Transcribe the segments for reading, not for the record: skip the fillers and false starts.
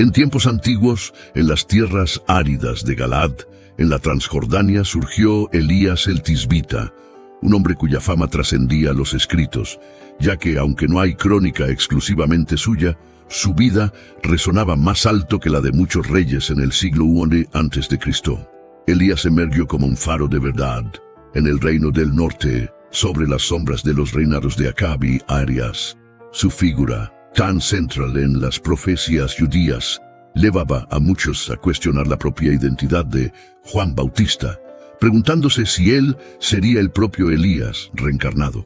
En tiempos antiguos, en las tierras áridas de Galaad, en la Transjordania, surgió Elías el Tisbita, un hombre cuya fama trascendía los escritos, ya que, aunque no hay crónica exclusivamente suya, su vida resonaba más alto que la de muchos reyes en el siglo I a.C. Elías emergió como un faro de verdad en el reino del norte, sobre las sombras de los reinados de Acab y Arias. Su figura, tan central en las profecías judías, llevaba a muchos a cuestionar la propia identidad de Juan Bautista, preguntándose si él sería el propio Elías reencarnado.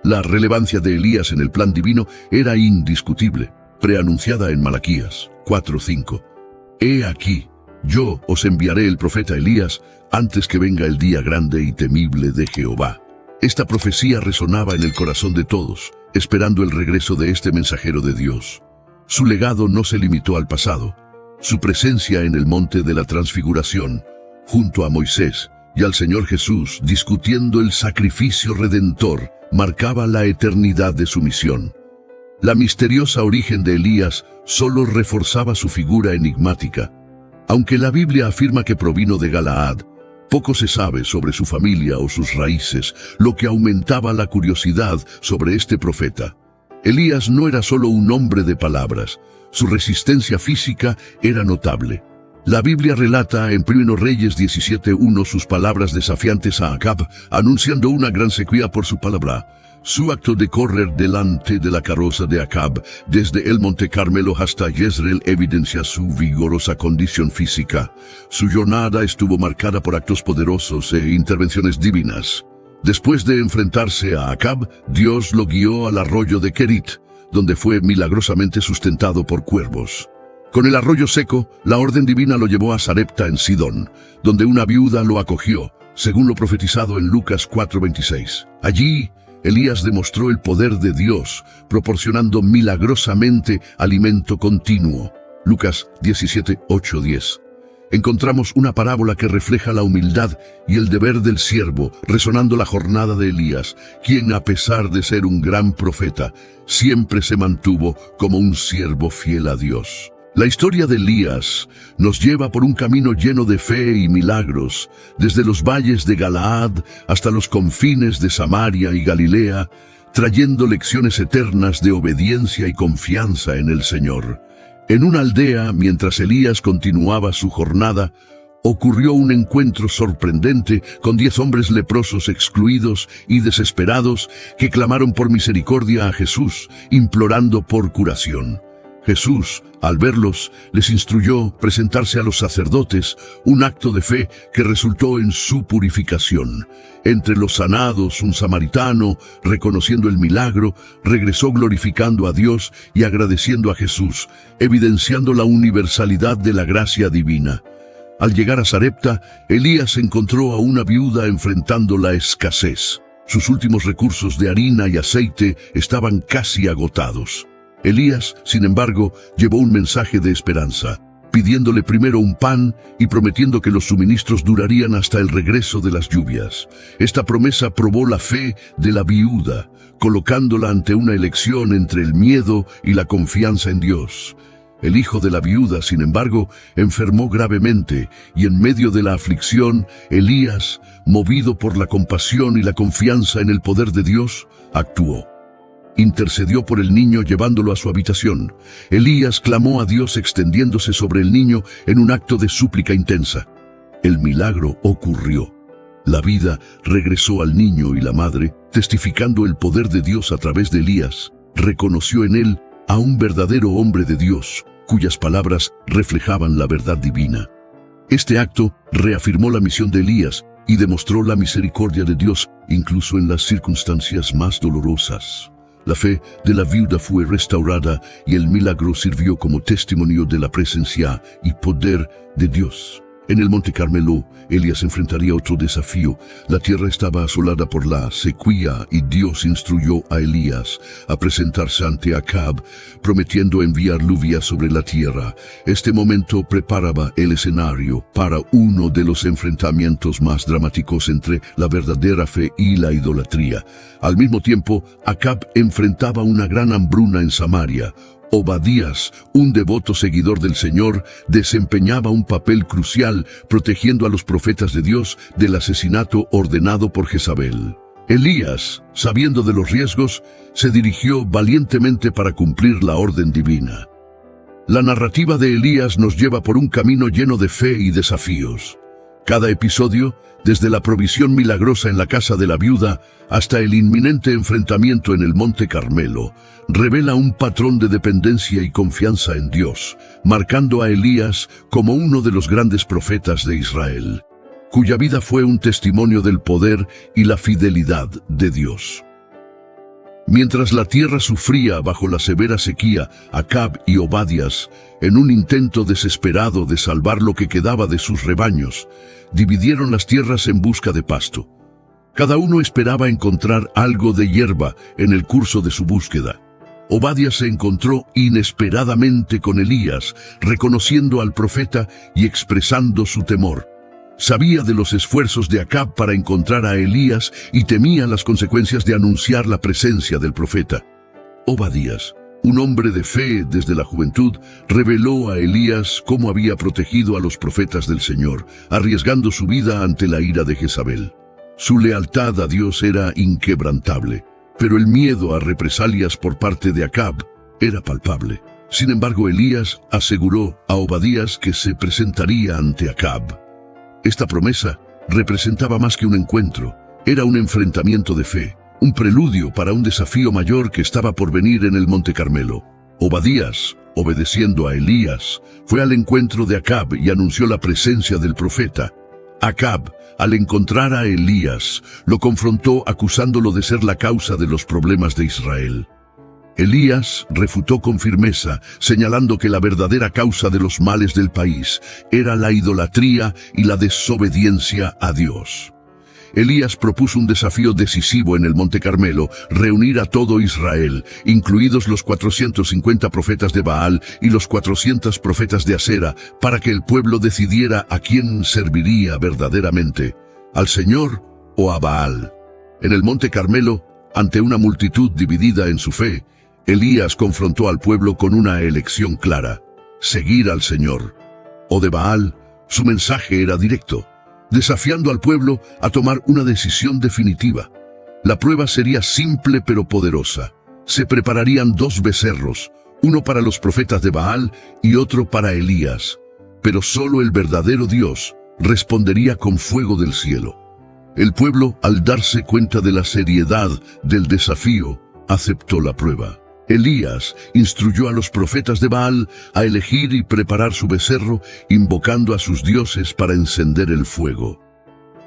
La relevancia de Elías en el plan divino era indiscutible, preanunciada en Malaquías 4:5. He aquí, yo os enviaré el profeta Elías antes que venga el día grande y temible de Jehová. Esta profecía resonaba en el corazón de todos, esperando el regreso de este mensajero de Dios. Su legado no se limitó al pasado. Su presencia en el monte de la Transfiguración, junto a Moisés y al Señor Jesús discutiendo el sacrificio redentor, marcaba la eternidad de su misión. La misteriosa origen de Elías solo reforzaba su figura enigmática. Aunque la Biblia afirma que provino de Galaad, poco se sabe sobre su familia o sus raíces, lo que aumentaba la curiosidad sobre este profeta. Elías no era solo un hombre de palabras, su resistencia física era notable. La Biblia relata en 1 Reyes 17:1 sus palabras desafiantes a Acab, anunciando una gran sequía por su palabra. Su acto de correr delante de la carroza de Acab, desde el Monte Carmelo hasta Jezreel, evidencia su vigorosa condición física. Su jornada estuvo marcada por actos poderosos e intervenciones divinas. Después de enfrentarse a Acab, Dios lo guió al arroyo de Kerit, donde fue milagrosamente sustentado por cuervos. Con el arroyo seco, la orden divina lo llevó a Sarepta en Sidón, donde una viuda lo acogió, según lo profetizado en Lucas 4:26. Allí, Elías demostró el poder de Dios, proporcionando milagrosamente alimento continuo. Lucas 17:8-10. Encontramos una parábola que refleja la humildad y el deber del siervo, resonando la jornada de Elías, quien, a pesar de ser un gran profeta, siempre se mantuvo como un siervo fiel a Dios. La historia de Elías nos lleva por un camino lleno de fe y milagros, desde los valles de Galaad hasta los confines de Samaria y Galilea, trayendo lecciones eternas de obediencia y confianza en el Señor. En una aldea, mientras Elías continuaba su jornada, ocurrió un encuentro sorprendente con 10 hombres leprosos excluidos y desesperados que clamaron por misericordia a Jesús, implorando por curación. Jesús, al verlos, les instruyó presentarse a los sacerdotes, un acto de fe que resultó en su purificación. Entre los sanados, un samaritano, reconociendo el milagro, regresó glorificando a Dios y agradeciendo a Jesús, evidenciando la universalidad de la gracia divina. Al llegar a Sarepta, Elías encontró a una viuda enfrentando la escasez. Sus últimos recursos de harina y aceite estaban casi agotados. Elías, sin embargo, llevó un mensaje de esperanza, pidiéndole primero un pan y prometiendo que los suministros durarían hasta el regreso de las lluvias. Esta promesa probó la fe de la viuda, colocándola ante una elección entre el miedo y la confianza en Dios. El hijo de la viuda, sin embargo, enfermó gravemente, y en medio de la aflicción, Elías, movido por la compasión y la confianza en el poder de Dios, actuó. Intercedió por el niño llevándolo a su habitación. Elías clamó a Dios extendiéndose sobre el niño en un acto de súplica intensa. El milagro ocurrió. La vida regresó al niño y la madre, testificando el poder de Dios a través de Elías, reconoció en él a un verdadero hombre de Dios, cuyas palabras reflejaban la verdad divina. Este acto reafirmó la misión de Elías y demostró la misericordia de Dios, incluso en las circunstancias más dolorosas. La fe de la viuda fue restaurada y el milagro sirvió como testimonio de la presencia y poder de Dios. En el Monte Carmelo, Elías enfrentaría otro desafío. La tierra estaba asolada por la sequía y Dios instruyó a Elías a presentarse ante Acab, prometiendo enviar lluvia sobre la tierra. Este momento preparaba el escenario para uno de los enfrentamientos más dramáticos entre la verdadera fe y la idolatría. Al mismo tiempo, Acab enfrentaba una gran hambruna en Samaria, Obadías, un devoto seguidor del Señor, desempeñaba un papel crucial protegiendo a los profetas de Dios del asesinato ordenado por Jezabel. Elías, sabiendo de los riesgos, se dirigió valientemente para cumplir la orden divina. La narrativa de Elías nos lleva por un camino lleno de fe y desafíos. Cada episodio, desde la provisión milagrosa en la casa de la viuda hasta el inminente enfrentamiento en el Monte Carmelo, revela un patrón de dependencia y confianza en Dios, marcando a Elías como uno de los grandes profetas de Israel, cuya vida fue un testimonio del poder y la fidelidad de Dios. Mientras la tierra sufría bajo la severa sequía, Acab y Obadías, en un intento desesperado de salvar lo que quedaba de sus rebaños, dividieron las tierras en busca de pasto. Cada uno esperaba encontrar algo de hierba en el curso de su búsqueda. Obadías se encontró inesperadamente con Elías, reconociendo al profeta y expresando su temor. Sabía de los esfuerzos de Acab para encontrar a Elías y temía las consecuencias de anunciar la presencia del profeta. Obadías, un hombre de fe desde la juventud, reveló a Elías cómo había protegido a los profetas del Señor, arriesgando su vida ante la ira de Jezabel. Su lealtad a Dios era inquebrantable, pero el miedo a represalias por parte de Acab era palpable. Sin embargo, Elías aseguró a Obadías que se presentaría ante Acab. Esta promesa representaba más que un encuentro, era un enfrentamiento de fe, un preludio para un desafío mayor que estaba por venir en el Monte Carmelo. Obadías, obedeciendo a Elías, fue al encuentro de Acab y anunció la presencia del profeta. Acab, al encontrar a Elías, lo confrontó acusándolo de ser la causa de los problemas de Israel. Elías refutó con firmeza, señalando que la verdadera causa de los males del país era la idolatría y la desobediencia a Dios. Elías propuso un desafío decisivo en el Monte Carmelo: reunir a todo Israel, incluidos los 450 profetas de Baal y los 400 profetas de Asera, para que el pueblo decidiera a quién serviría verdaderamente, al Señor o a Baal. En el Monte Carmelo, ante una multitud dividida en su fe, Elías confrontó al pueblo con una elección clara: seguir al Señor o de Baal. Su mensaje era directo, desafiando al pueblo a tomar una decisión definitiva. La prueba sería simple pero poderosa. Se prepararían 2 becerros, uno para los profetas de Baal y otro para Elías. Pero solo el verdadero Dios respondería con fuego del cielo. El pueblo, al darse cuenta de la seriedad del desafío, aceptó la prueba. Elías instruyó a los profetas de Baal a elegir y preparar su becerro, invocando a sus dioses para encender el fuego.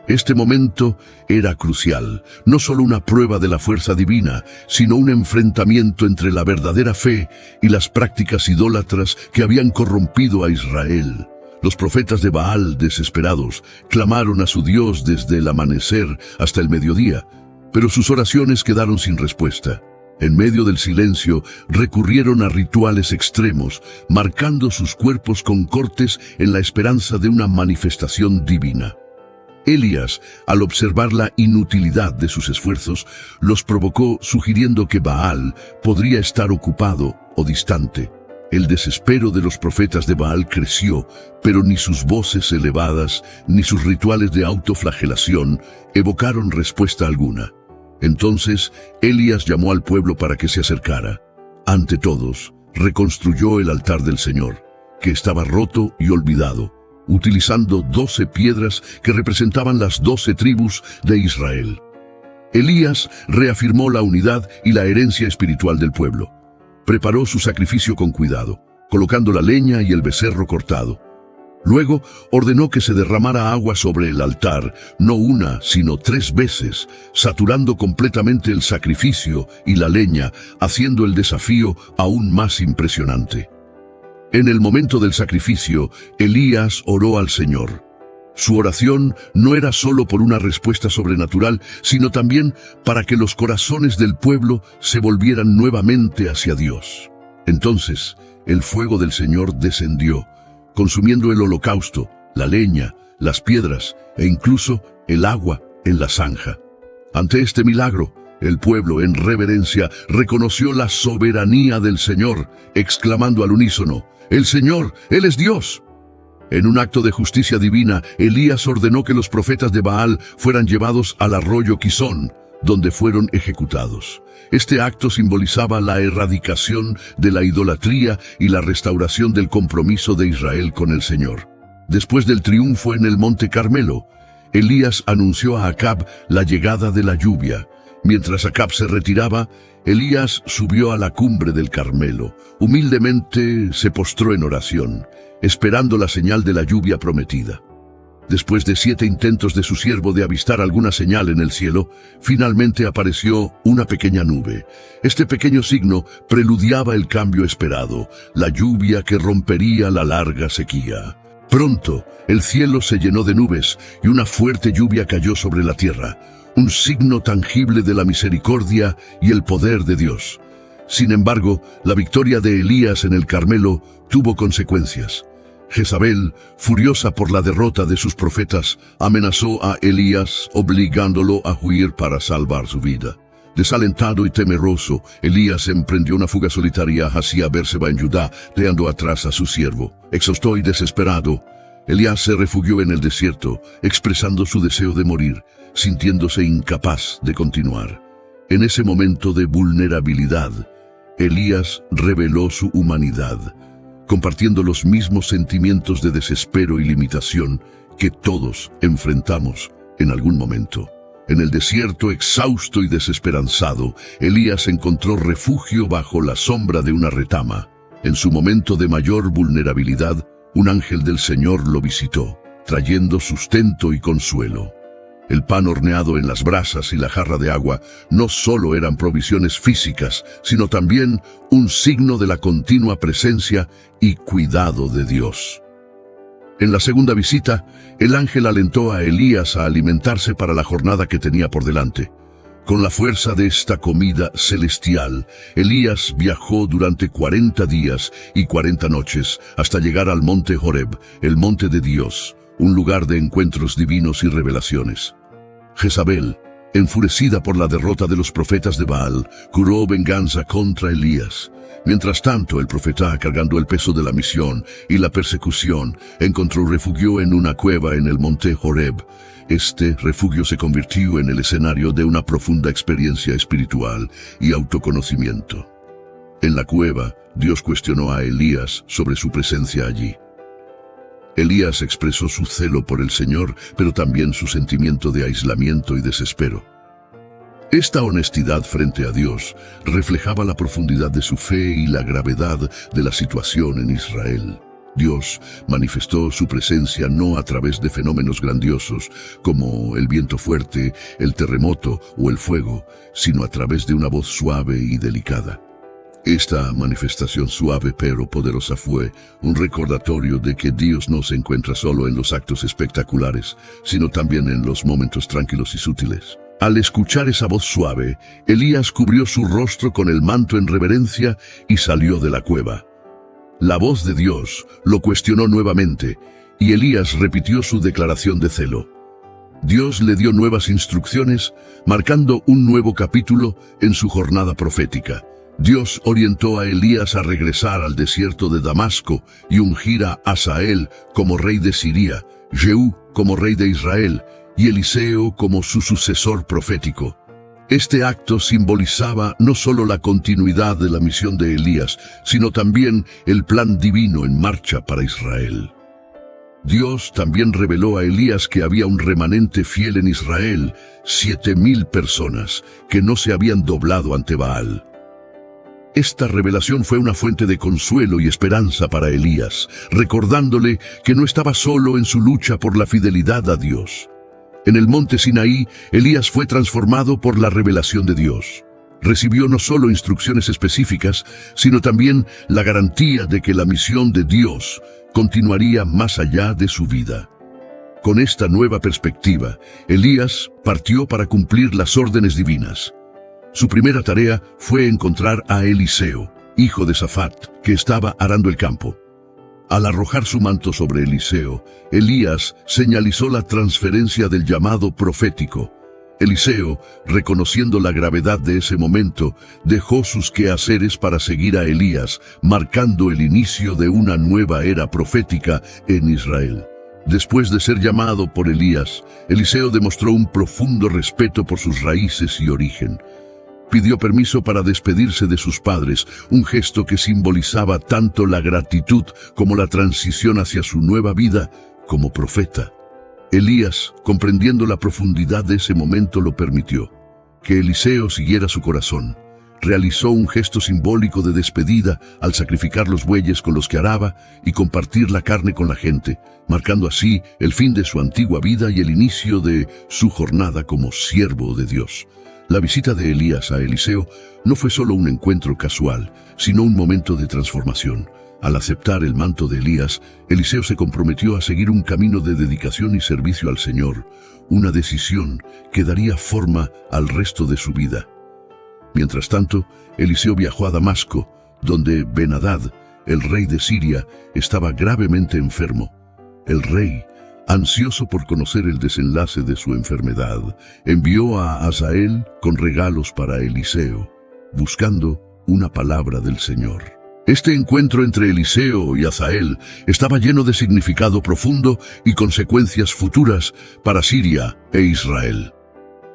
Este momento era crucial, no solo una prueba de la fuerza divina, sino un enfrentamiento entre la verdadera fe y las prácticas idólatras que habían corrompido a Israel. Los profetas de Baal, desesperados, clamaron a su Dios desde el amanecer hasta el mediodía, pero sus oraciones quedaron sin respuesta. En medio del silencio, recurrieron a rituales extremos, marcando sus cuerpos con cortes en la esperanza de una manifestación divina. Elías, al observar la inutilidad de sus esfuerzos, los provocó sugiriendo que Baal podría estar ocupado o distante. El desespero de los profetas de Baal creció, pero ni sus voces elevadas ni sus rituales de autoflagelación evocaron respuesta alguna. Entonces, Elías llamó al pueblo para que se acercara. Ante todos, reconstruyó el altar del Señor, que estaba roto y olvidado, utilizando 12 piedras que representaban las 12 tribus de Israel. Elías reafirmó la unidad y la herencia espiritual del pueblo. Preparó su sacrificio con cuidado, colocando la leña y el becerro cortado. Luego ordenó que se derramara agua sobre el altar, no una, sino 3 veces, saturando completamente el sacrificio y la leña, haciendo el desafío aún más impresionante. En el momento del sacrificio, Elías oró al Señor. Su oración no era solo por una respuesta sobrenatural, sino también para que los corazones del pueblo se volvieran nuevamente hacia Dios. Entonces, el fuego del Señor descendió, consumiendo el holocausto, la leña, las piedras e incluso el agua en la zanja. Ante este milagro, El pueblo, en reverencia, reconoció la soberanía del Señor, exclamando al unísono: «¡El Señor, Él es Dios!». En un acto de justicia divina, Elías ordenó que los profetas de Baal fueran llevados al arroyo Quizón, donde fueron ejecutados. Este acto simbolizaba la erradicación de la idolatría y la restauración del compromiso de Israel con el Señor. Después del triunfo en el Monte Carmelo, Elías anunció a Acab la llegada de la lluvia. Mientras Acab se retiraba, Elías subió a la cumbre del Carmelo. Humildemente se postró en oración, esperando la señal de la lluvia prometida. Después de 7 intentos de su siervo de avistar alguna señal en el cielo, finalmente apareció una pequeña nube. Este pequeño signo preludiaba el cambio esperado, la lluvia que rompería la larga sequía. Pronto, el cielo se llenó de nubes y una fuerte lluvia cayó sobre la tierra, un signo tangible de la misericordia y el poder de Dios. Sin embargo, la victoria de Elías en el Carmelo tuvo consecuencias. Jezabel, furiosa por la derrota de sus profetas, amenazó a Elías, obligándolo a huir para salvar su vida. Desalentado y temeroso, Elías emprendió una fuga solitaria hacia Berseba en Judá, dejando atrás a su siervo. Exhausto y desesperado, Elías se refugió en el desierto, expresando su deseo de morir, sintiéndose incapaz de continuar. En ese momento de vulnerabilidad, Elías reveló su humanidad, compartiendo los mismos sentimientos de desespero y limitación que todos enfrentamos en algún momento. En el desierto, exhausto y desesperanzado, Elías encontró refugio bajo la sombra de una retama. En su momento de mayor vulnerabilidad, un ángel del Señor lo visitó, trayendo sustento y consuelo. El pan horneado en las brasas y la jarra de agua no solo eran provisiones físicas, sino también un signo de la continua presencia y cuidado de Dios. En la segunda visita, el ángel alentó a Elías a alimentarse para la jornada que tenía por delante. Con la fuerza de esta comida celestial, Elías viajó durante 40 días y 40 noches hasta llegar al monte Horeb, el monte de Dios, un lugar de encuentros divinos y revelaciones. Jezabel, enfurecida por la derrota de los profetas de Baal, juró venganza contra Elías. Mientras tanto, el profeta, cargando el peso de la misión y la persecución, encontró refugio en una cueva en el monte Horeb. Este refugio se convirtió en el escenario de una profunda experiencia espiritual y autoconocimiento. En la cueva, Dios cuestionó a Elías sobre su presencia allí. Elías expresó su celo por el Señor, pero también su sentimiento de aislamiento y desespero. Esta honestidad frente a Dios reflejaba la profundidad de su fe y la gravedad de la situación en Israel. Dios manifestó su presencia no a través de fenómenos grandiosos como el viento fuerte, el terremoto o el fuego, sino a través de una voz suave y delicada. Esta manifestación suave pero poderosa fue un recordatorio de que Dios no se encuentra solo en los actos espectaculares, sino también en los momentos tranquilos y sutiles. Al escuchar esa voz suave, Elías cubrió su rostro con el manto en reverencia y salió de la cueva. La voz de Dios lo cuestionó nuevamente, y Elías repitió su declaración de celo. Dios le dio nuevas instrucciones, marcando un nuevo capítulo en su jornada profética. Dios orientó a Elías a regresar al desierto de Damasco y ungir a Hazael como rey de Siria, Jehú como rey de Israel y Eliseo como su sucesor profético. Este acto simbolizaba no solo la continuidad de la misión de Elías, sino también el plan divino en marcha para Israel. Dios también reveló a Elías que había un remanente fiel en Israel, 7,000 personas, que no se habían doblado ante Baal. Esta revelación fue una fuente de consuelo y esperanza para Elías, recordándole que no estaba solo en su lucha por la fidelidad a Dios. En el monte Sinaí, Elías fue transformado por la revelación de Dios. Recibió no solo instrucciones específicas, sino también la garantía de que la misión de Dios continuaría más allá de su vida. Con esta nueva perspectiva, Elías partió para cumplir las órdenes divinas. Su primera tarea fue encontrar a Eliseo, hijo de Safat, que estaba arando el campo. Al arrojar su manto sobre Eliseo, Elías señalizó la transferencia del llamado profético. Eliseo, reconociendo la gravedad de ese momento, dejó sus quehaceres para seguir a Elías, marcando el inicio de una nueva era profética en Israel. Después de ser llamado por Elías, Eliseo demostró un profundo respeto por sus raíces y origen. Pidió permiso para despedirse de sus padres, un gesto que simbolizaba tanto la gratitud como la transición hacia su nueva vida como profeta. Elías, comprendiendo la profundidad de ese momento, lo permitió. Que Eliseo siguiera su corazón. Realizó un gesto simbólico de despedida al sacrificar los bueyes con los que araba y compartir la carne con la gente, marcando así el fin de su antigua vida y el inicio de su jornada como siervo de Dios. La visita de Elías a Eliseo no fue solo un encuentro casual, sino un momento de transformación. Al aceptar el manto de Elías, Eliseo se comprometió a seguir un camino de dedicación y servicio al Señor, una decisión que daría forma al resto de su vida. Mientras tanto, Eliseo viajó a Damasco, donde Ben-Hadad, el rey de Siria, estaba gravemente enfermo. El rey, ansioso por conocer el desenlace de su enfermedad, envió a Hazael con regalos para Eliseo, buscando una palabra del Señor. Este encuentro entre Eliseo y Hazael estaba lleno de significado profundo y consecuencias futuras para Siria e Israel.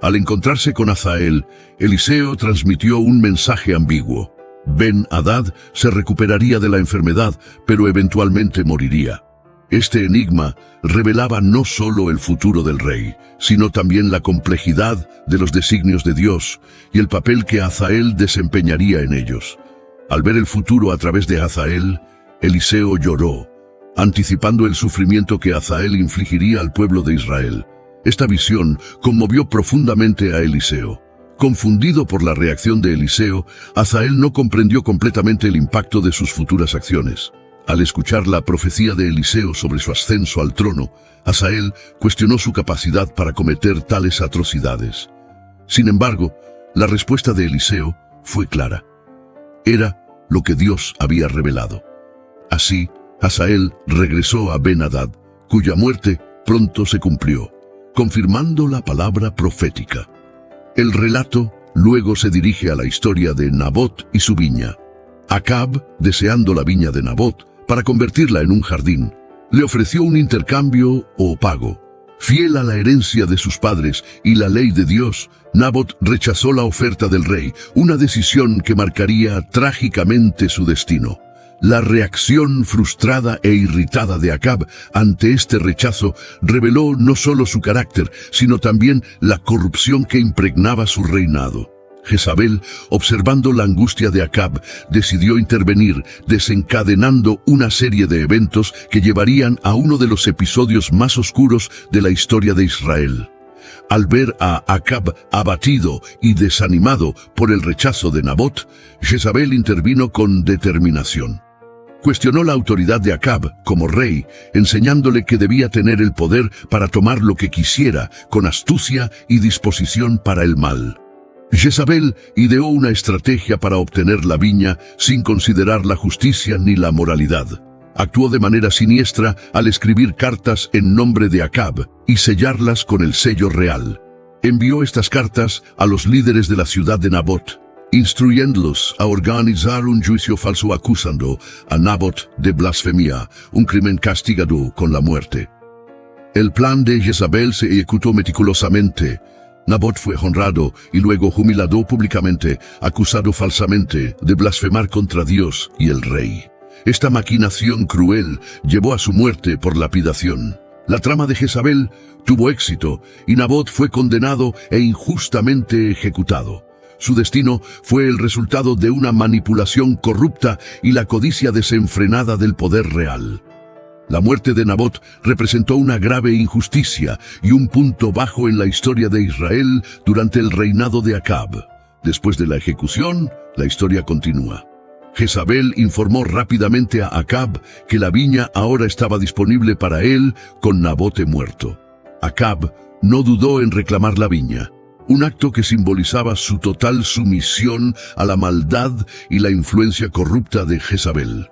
Al encontrarse con Hazael, Eliseo transmitió un mensaje ambiguo. Ben-Hadad se recuperaría de la enfermedad, pero eventualmente moriría. Este enigma revelaba no solo el futuro del rey, sino también la complejidad de los designios de Dios y el papel que Hazael desempeñaría en ellos. Al ver el futuro a través de Hazael, Eliseo lloró, anticipando el sufrimiento que Hazael infligiría al pueblo de Israel. Esta visión conmovió profundamente a Eliseo. Confundido por la reacción de Eliseo, Hazael no comprendió completamente el impacto de sus futuras acciones. Al escuchar la profecía de Eliseo sobre su ascenso al trono, Hazael cuestionó su capacidad para cometer tales atrocidades. Sin embargo, la respuesta de Eliseo fue clara. Era lo que Dios había revelado. Así, Hazael regresó a Ben-Hadad, cuya muerte pronto se cumplió, confirmando la palabra profética. El relato luego se dirige a la historia de Nabot y su viña. Acab, deseando la viña de Nabot para convertirla en un jardín, le ofreció un intercambio o pago. Fiel a la herencia de sus padres y la ley de Dios, Nabot rechazó la oferta del rey, una decisión que marcaría trágicamente su destino. La reacción frustrada e irritada de Acab ante este rechazo reveló no solo su carácter, sino también la corrupción que impregnaba su reinado. Jezabel, observando la angustia de Acab, decidió intervenir, desencadenando una serie de eventos que llevarían a uno de los episodios más oscuros de la historia de Israel. Al ver a Acab abatido y desanimado por el rechazo de Nabot, Jezabel intervino con determinación. Cuestionó la autoridad de Acab como rey, enseñándole que debía tener el poder para tomar lo que quisiera, con astucia y disposición para el mal. Jezabel ideó una estrategia para obtener la viña sin considerar la justicia ni la moralidad. Actuó de manera siniestra al escribir cartas en nombre de Acab y sellarlas con el sello real. Envió estas cartas a los líderes de la ciudad de Nabot, instruyéndolos a organizar un juicio falso acusando a Nabot de blasfemia, un crimen castigado con la muerte. El plan de Jezabel se ejecutó meticulosamente. Nabot fue honrado y luego humillado públicamente, acusado falsamente de blasfemar contra Dios y el rey. Esta maquinación cruel llevó a su muerte por lapidación. La trama de Jezabel tuvo éxito y Nabot fue condenado e injustamente ejecutado. Su destino fue el resultado de una manipulación corrupta y la codicia desenfrenada del poder real. La muerte de Nabot representó una grave injusticia y un punto bajo en la historia de Israel durante el reinado de Acab. Después de la ejecución, la historia continúa. Jezabel informó rápidamente a Acab que la viña ahora estaba disponible para él con Nabot muerto. Acab no dudó en reclamar la viña, un acto que simbolizaba su total sumisión a la maldad y la influencia corrupta de Jezabel.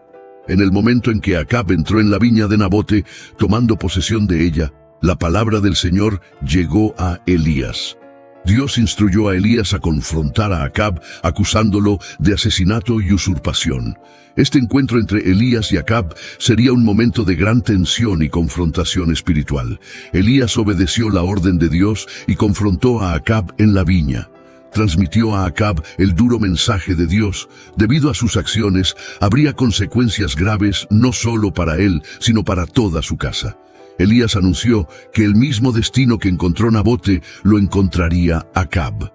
En el momento en que Acab entró en la viña de Nabote, tomando posesión de ella, la palabra del Señor llegó a Elías. Dios instruyó a Elías a confrontar a Acab, acusándolo de asesinato y usurpación. Este encuentro entre Elías y Acab sería un momento de gran tensión y confrontación espiritual. Elías obedeció la orden de Dios y confrontó a Acab en la viña. Transmitió a Acab el duro mensaje de Dios. Debido a sus acciones, habría consecuencias graves no solo para él, sino para toda su casa. Elías anunció que el mismo destino que encontró Nabote lo encontraría Acab.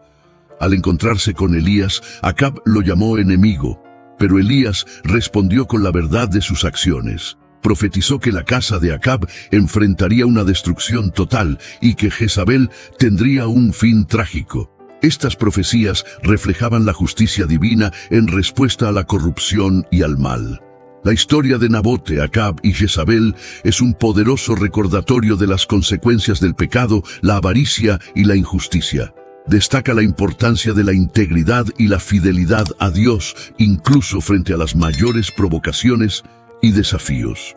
Al encontrarse con Elías, Acab lo llamó enemigo, pero Elías respondió con la verdad de sus acciones. Profetizó que la casa de Acab enfrentaría una destrucción total y que Jezabel tendría un fin trágico. Estas profecías reflejaban la justicia divina en respuesta a la corrupción y al mal. La historia de Nabote, Acab y Jezabel es un poderoso recordatorio de las consecuencias del pecado, la avaricia y la injusticia. Destaca la importancia de la integridad y la fidelidad a Dios, incluso frente a las mayores provocaciones y desafíos.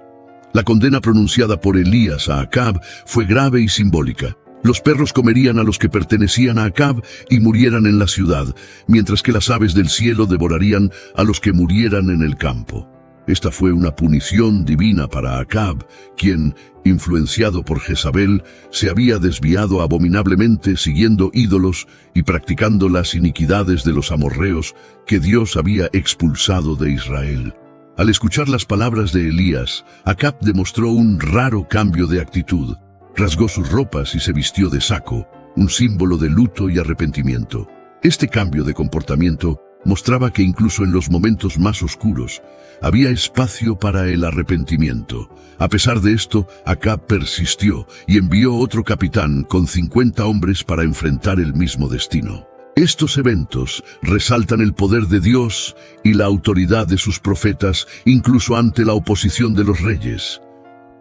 La condena pronunciada por Elías a Acab fue grave y simbólica. Los perros comerían a los que pertenecían a Acab y murieran en la ciudad, mientras que las aves del cielo devorarían a los que murieran en el campo. Esta fue una punición divina para Acab, quien, influenciado por Jezabel, se había desviado abominablemente siguiendo ídolos y practicando las iniquidades de los amorreos que Dios había expulsado de Israel. Al escuchar las palabras de Elías, Acab demostró un raro cambio de actitud. Rasgó sus ropas y se vistió de saco, un símbolo de luto y arrepentimiento. Este cambio de comportamiento mostraba que incluso en los momentos más oscuros había espacio para el arrepentimiento. A pesar de esto, Acab persistió y envió otro capitán con 50 hombres para enfrentar el mismo destino. Estos eventos resaltan el poder de Dios y la autoridad de sus profetas, incluso ante la oposición de los reyes.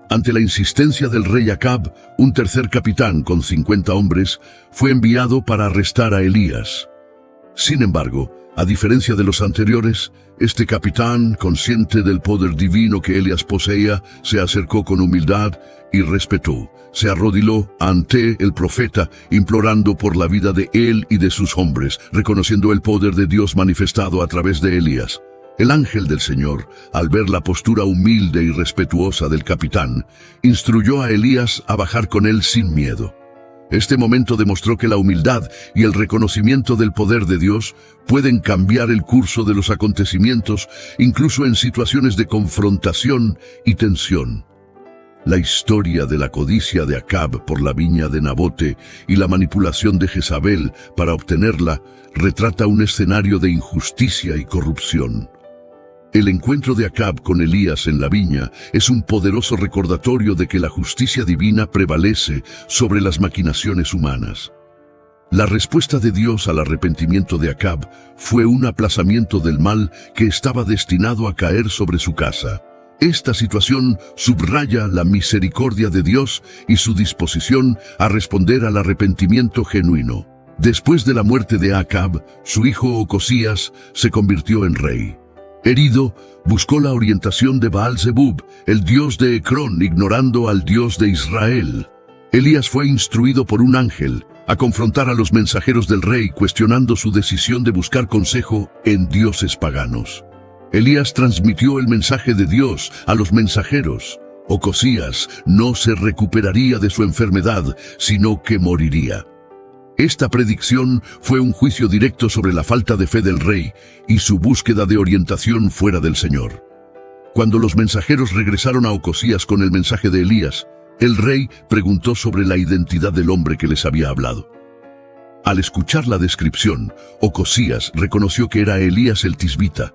Ante la insistencia del rey Acab, un tercer capitán con 50 hombres fue enviado para arrestar a Elías. Sin embargo, a diferencia de los anteriores, este capitán, consciente del poder divino que Elías poseía, se acercó con humildad y respeto. Se arrodilló ante el profeta, implorando por la vida de él y de sus hombres, reconociendo el poder de Dios manifestado a través de Elías. El ángel del Señor, al ver la postura humilde y respetuosa del capitán, instruyó a Elías a bajar con él sin miedo. Este momento demostró que la humildad y el reconocimiento del poder de Dios pueden cambiar el curso de los acontecimientos, incluso en situaciones de confrontación y tensión. La historia de la codicia de Acab por la viña de Nabote y la manipulación de Jezabel para obtenerla retrata un escenario de injusticia y corrupción. El encuentro de Acab con Elías en la viña es un poderoso recordatorio de que la justicia divina prevalece sobre las maquinaciones humanas. La respuesta de Dios al arrepentimiento de Acab fue un aplazamiento del mal que estaba destinado a caer sobre su casa. Esta situación subraya la misericordia de Dios y su disposición a responder al arrepentimiento genuino. Después de la muerte de Acab, su hijo Ocosías se convirtió en rey. Herido, buscó la orientación de Baal-zebub, el dios de Ecrón, ignorando al Dios de Israel. Elías fue instruido por un ángel a confrontar a los mensajeros del rey, cuestionando su decisión de buscar consejo en dioses paganos. Elías transmitió el mensaje de Dios a los mensajeros. Ocosías no se recuperaría de su enfermedad, sino que moriría. Esta predicción fue un juicio directo sobre la falta de fe del rey y su búsqueda de orientación fuera del Señor. Cuando los mensajeros regresaron a Ocosías con el mensaje de Elías, el rey preguntó sobre la identidad del hombre que les había hablado. Al escuchar la descripción, Ocosías reconoció que era Elías el Tisbita.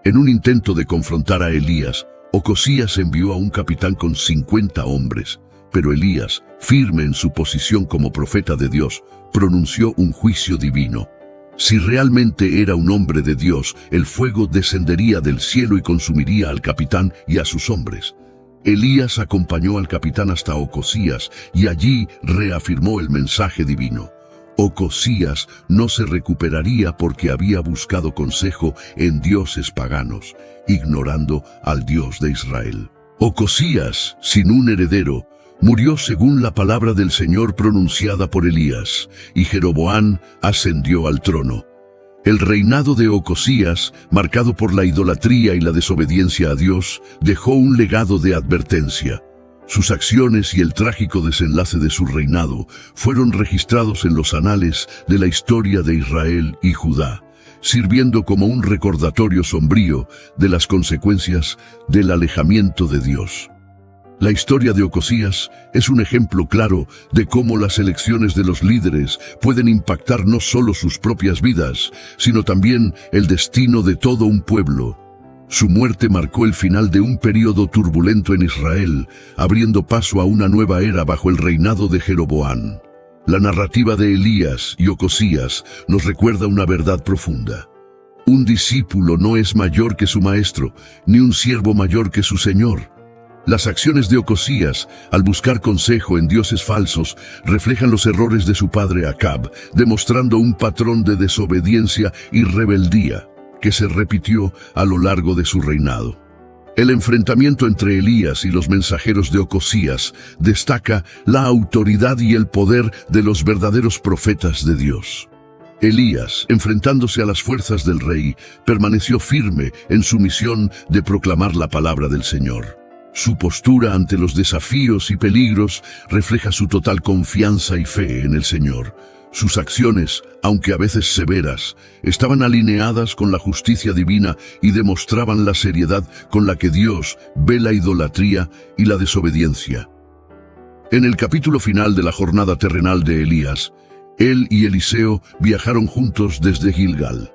En un intento de confrontar a Elías, Ocosías envió a un capitán con 50 hombres. Pero Elías, firme en su posición como profeta de Dios, pronunció un juicio divino. Si realmente era un hombre de Dios, el fuego descendería del cielo y consumiría al capitán y a sus hombres. Elías acompañó al capitán hasta Ocosías y allí reafirmó el mensaje divino. Ocosías no se recuperaría porque había buscado consejo en dioses paganos, ignorando al Dios de Israel. Ocosías, sin un heredero, murió según la palabra del Señor pronunciada por Elías, y Jeroboam ascendió al trono. El reinado de Ocosías, marcado por la idolatría y la desobediencia a Dios, dejó un legado de advertencia. Sus acciones y el trágico desenlace de su reinado fueron registrados en los anales de la historia de Israel y Judá, sirviendo como un recordatorio sombrío de las consecuencias del alejamiento de Dios. La historia de Ocosías es un ejemplo claro de cómo las elecciones de los líderes pueden impactar no solo sus propias vidas, sino también el destino de todo un pueblo. Su muerte marcó el final de un período turbulento en Israel, abriendo paso a una nueva era bajo el reinado de Jeroboam. La narrativa de Elías y Ocosías nos recuerda una verdad profunda. Un discípulo no es mayor que su maestro, ni un siervo mayor que su señor. Las acciones de Ocosías, al buscar consejo en dioses falsos, reflejan los errores de su padre Acab, demostrando un patrón de desobediencia y rebeldía que se repitió a lo largo de su reinado. El enfrentamiento entre Elías y los mensajeros de Ocosías destaca la autoridad y el poder de los verdaderos profetas de Dios. Elías, enfrentándose a las fuerzas del rey, permaneció firme en su misión de proclamar la palabra del Señor. Su postura ante los desafíos y peligros refleja su total confianza y fe en el Señor. Sus acciones, aunque a veces severas, estaban alineadas con la justicia divina y demostraban la seriedad con la que Dios ve la idolatría y la desobediencia. En el capítulo final de la jornada terrenal de Elías, él y Eliseo viajaron juntos desde Gilgal.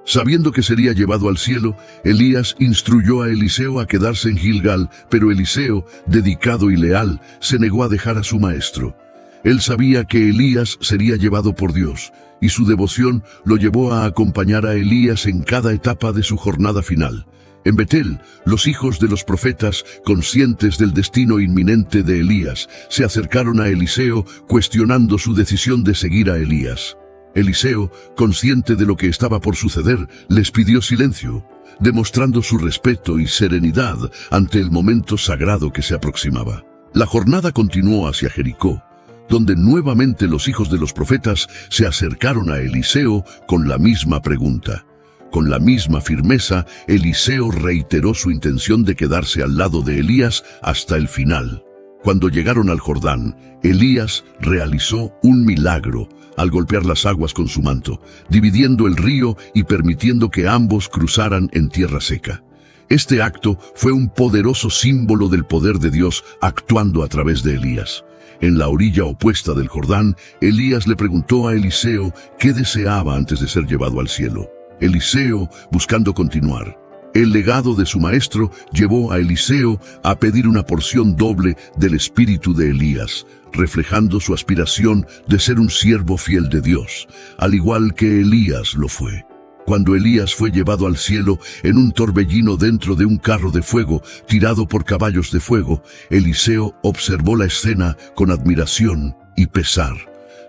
Sabiendo que sería llevado al cielo, Elías instruyó a Eliseo a quedarse en Gilgal, pero Eliseo, dedicado y leal, se negó a dejar a su maestro. Él sabía que Elías sería llevado por Dios, y su devoción lo llevó a acompañar a Elías en cada etapa de su jornada final. En Betel, los hijos de los profetas, conscientes del destino inminente de Elías, se acercaron a Eliseo cuestionando su decisión de seguir a Elías. Eliseo, consciente de lo que estaba por suceder, les pidió silencio, demostrando su respeto y serenidad ante el momento sagrado que se aproximaba. La jornada continuó hacia Jericó, donde nuevamente los hijos de los profetas se acercaron a Eliseo con la misma pregunta. Con la misma firmeza, Eliseo reiteró su intención de quedarse al lado de Elías hasta el final. Cuando llegaron al Jordán, Elías realizó un milagro al golpear las aguas con su manto, dividiendo el río y permitiendo que ambos cruzaran en tierra seca. Este acto fue un poderoso símbolo del poder de Dios actuando a través de Elías. En la orilla opuesta del Jordán, Elías le preguntó a Eliseo qué deseaba antes de ser llevado al cielo. Eliseo, buscando continuar el legado de su maestro, llevó a Eliseo a pedir una porción doble del espíritu de Elías, reflejando su aspiración de ser un siervo fiel de Dios, al igual que Elías lo fue. Cuando Elías fue llevado al cielo en un torbellino dentro de un carro de fuego tirado por caballos de fuego, Eliseo observó la escena con admiración y pesar.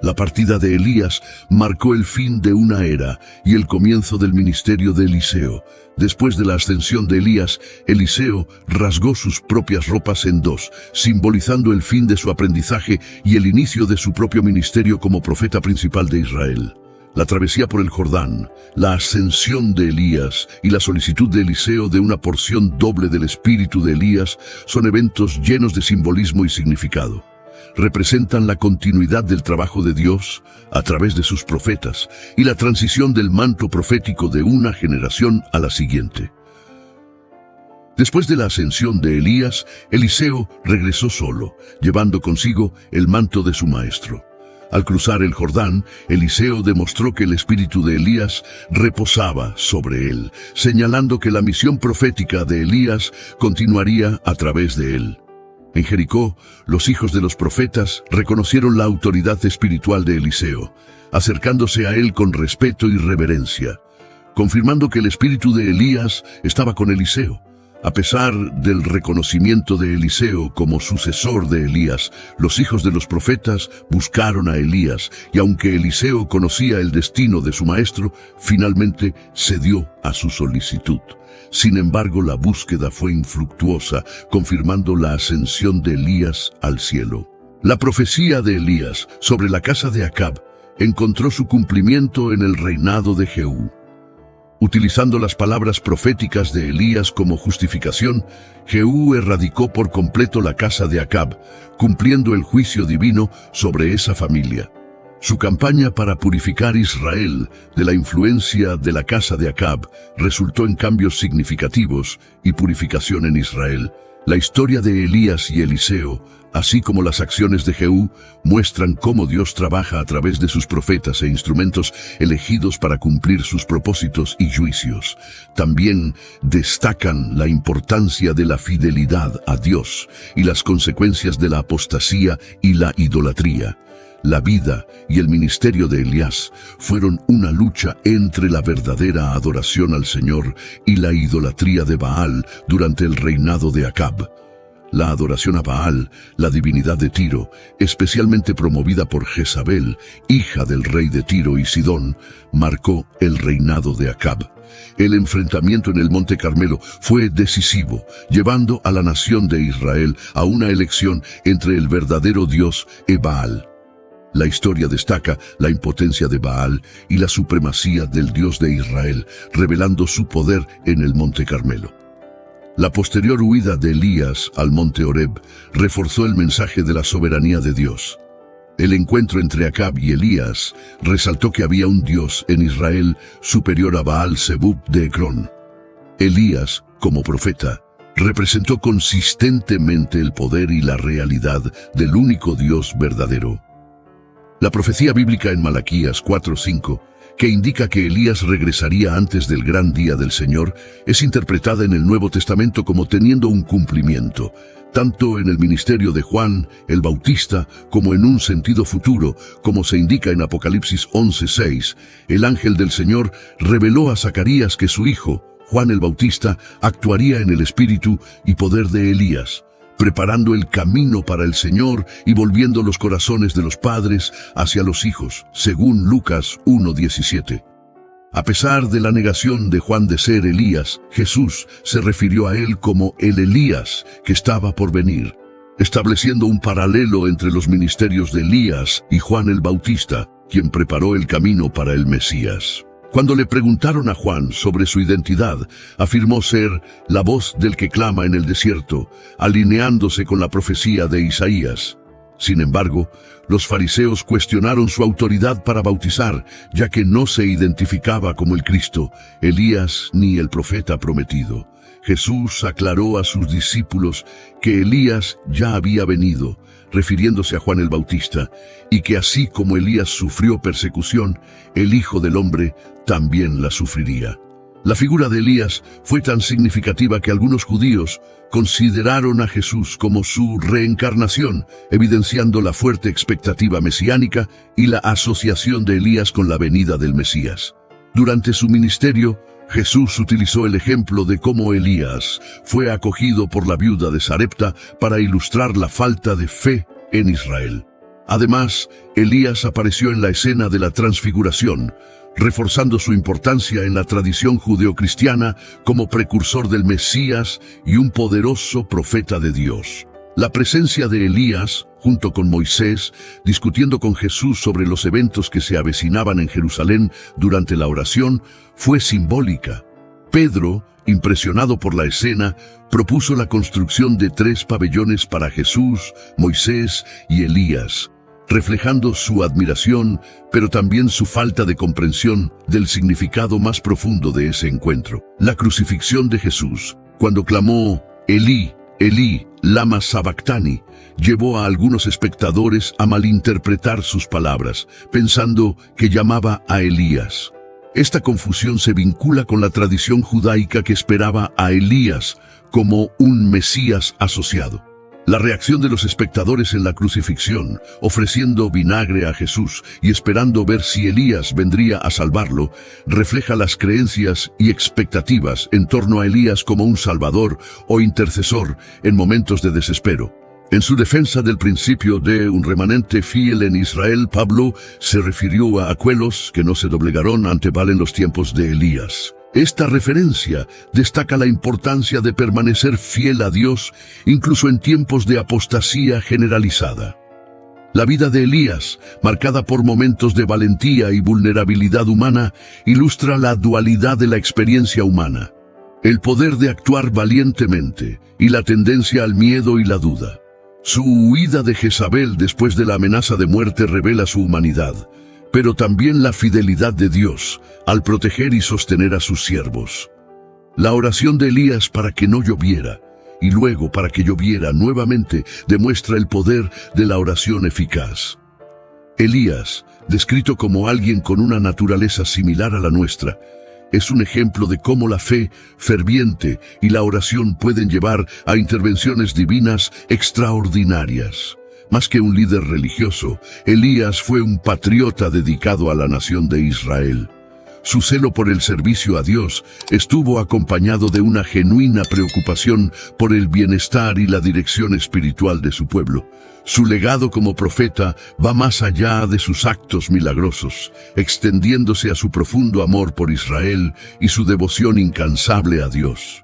La partida de Elías marcó el fin de una era y el comienzo del ministerio de Eliseo. Después de la ascensión de Elías, Eliseo rasgó sus propias ropas en dos, simbolizando el fin de su aprendizaje y el inicio de su propio ministerio como profeta principal de Israel. La travesía por el Jordán, la ascensión de Elías y la solicitud de Eliseo de una porción doble del espíritu de Elías son eventos llenos de simbolismo y significado. Representan la continuidad del trabajo de Dios a través de sus profetas y la transición del manto profético de una generación a la siguiente. Después de la ascensión de Elías, Eliseo regresó solo, llevando consigo el manto de su maestro. Al cruzar el Jordán, Eliseo demostró que el espíritu de Elías reposaba sobre él, señalando que la misión profética de Elías continuaría a través de él. En Jericó, los hijos de los profetas reconocieron la autoridad espiritual de Eliseo, acercándose a él con respeto y reverencia, confirmando que el espíritu de Elías estaba con Eliseo. A pesar del reconocimiento de Eliseo como sucesor de Elías, los hijos de los profetas buscaron a Elías, y aunque Eliseo conocía el destino de su maestro, finalmente cedió a su solicitud. Sin embargo, la búsqueda fue infructuosa, confirmando la ascensión de Elías al cielo. La profecía de Elías sobre la casa de Acab encontró su cumplimiento en el reinado de Jehú. Utilizando las palabras proféticas de Elías como justificación, Jehú erradicó por completo la casa de Acab, cumpliendo el juicio divino sobre esa familia. Su campaña para purificar Israel de la influencia de la casa de Acab resultó en cambios significativos y purificación en Israel. La historia de Elías y Eliseo, así como las acciones de Jehú, muestran cómo Dios trabaja a través de sus profetas e instrumentos elegidos para cumplir sus propósitos y juicios. También destacan la importancia de la fidelidad a Dios y las consecuencias de la apostasía y la idolatría. La vida y el ministerio de Elías fueron una lucha entre la verdadera adoración al Señor y la idolatría de Baal durante el reinado de Acab. La adoración a Baal, la divinidad de Tiro, especialmente promovida por Jezabel, hija del rey de Tiro y Sidón, marcó el reinado de Acab. El enfrentamiento en el Monte Carmelo fue decisivo, llevando a la nación de Israel a una elección entre el verdadero Dios y Baal. La historia destaca la impotencia de Baal y la supremacía del Dios de Israel, revelando su poder en el Monte Carmelo. La posterior huida de Elías al Monte Horeb reforzó el mensaje de la soberanía de Dios. El encuentro entre Acab y Elías resaltó que había un Dios en Israel superior a Baal-Zebub de Ecrón. Elías, como profeta, representó consistentemente el poder y la realidad del único Dios verdadero. La profecía bíblica en Malaquías 4:5, que indica que Elías regresaría antes del gran día del Señor, es interpretada en el Nuevo Testamento como teniendo un cumplimiento, tanto en el ministerio de Juan el Bautista como en un sentido futuro, como se indica en Apocalipsis 11:6. El ángel del Señor reveló a Zacarías que su hijo, Juan el Bautista, actuaría en el espíritu y poder de Elías, preparando el camino para el Señor y volviendo los corazones de los padres hacia los hijos, según Lucas 1:17. A pesar de la negación de Juan de ser Elías, Jesús se refirió a él como el Elías que estaba por venir, estableciendo un paralelo entre los ministerios de Elías y Juan el Bautista, quien preparó el camino para el Mesías. Cuando le preguntaron a Juan sobre su identidad, afirmó ser la voz del que clama en el desierto, alineándose con la profecía de Isaías. Sin embargo, los fariseos cuestionaron su autoridad para bautizar, ya que no se identificaba como el Cristo, Elías ni el profeta prometido. Jesús aclaró a sus discípulos que Elías ya había venido, refiriéndose a Juan el Bautista, y que así como Elías sufrió persecución, el Hijo del Hombre también la sufriría. La figura de Elías fue tan significativa que algunos judíos consideraron a Jesús como su reencarnación, evidenciando la fuerte expectativa mesiánica y la asociación de Elías con la venida del Mesías. Durante su ministerio, Jesús utilizó el ejemplo de cómo Elías fue acogido por la viuda de Sarepta para ilustrar la falta de fe en Israel. Además, Elías apareció en la escena de la transfiguración, reforzando su importancia en la tradición judeocristiana como precursor del Mesías y un poderoso profeta de Dios. La presencia de Elías, junto con Moisés, discutiendo con Jesús sobre los eventos que se avecinaban en Jerusalén durante la oración, fue simbólica. Pedro, impresionado por la escena, propuso la construcción de 3 pabellones para Jesús, Moisés y Elías, reflejando su admiración, pero también su falta de comprensión del significado más profundo de ese encuentro. La crucifixión de Jesús, cuando clamó Elí, Elí, lama sabactani, llevó a algunos espectadores a malinterpretar sus palabras, pensando que llamaba a Elías. Esta confusión se vincula con la tradición judaica que esperaba a Elías como un Mesías asociado. La reacción de los espectadores en la crucifixión, ofreciendo vinagre a Jesús y esperando ver si Elías vendría a salvarlo, refleja las creencias y expectativas en torno a Elías como un salvador o intercesor en momentos de desespero. En su defensa del principio de un remanente fiel en Israel, Pablo se refirió a aquellos que no se doblegaron ante Baal en los tiempos de Elías. Esta referencia destaca la importancia de permanecer fiel a Dios, incluso en tiempos de apostasía generalizada. La vida de Elías, marcada por momentos de valentía y vulnerabilidad humana, ilustra la dualidad de la experiencia humana, el poder de actuar valientemente y la tendencia al miedo y la duda. Su huida de Jezabel después de la amenaza de muerte revela su humanidad, pero también la fidelidad de Dios al proteger y sostener a sus siervos. La oración de Elías para que no lloviera, y luego para que lloviera nuevamente, demuestra el poder de la oración eficaz. Elías, descrito como alguien con una naturaleza similar a la nuestra, es un ejemplo de cómo la fe ferviente y la oración pueden llevar a intervenciones divinas extraordinarias. Más que un líder religioso, Elías fue un patriota dedicado a la nación de Israel. Su celo por el servicio a Dios estuvo acompañado de una genuina preocupación por el bienestar y la dirección espiritual de su pueblo. Su legado como profeta va más allá de sus actos milagrosos, extendiéndose a su profundo amor por Israel y su devoción incansable a Dios.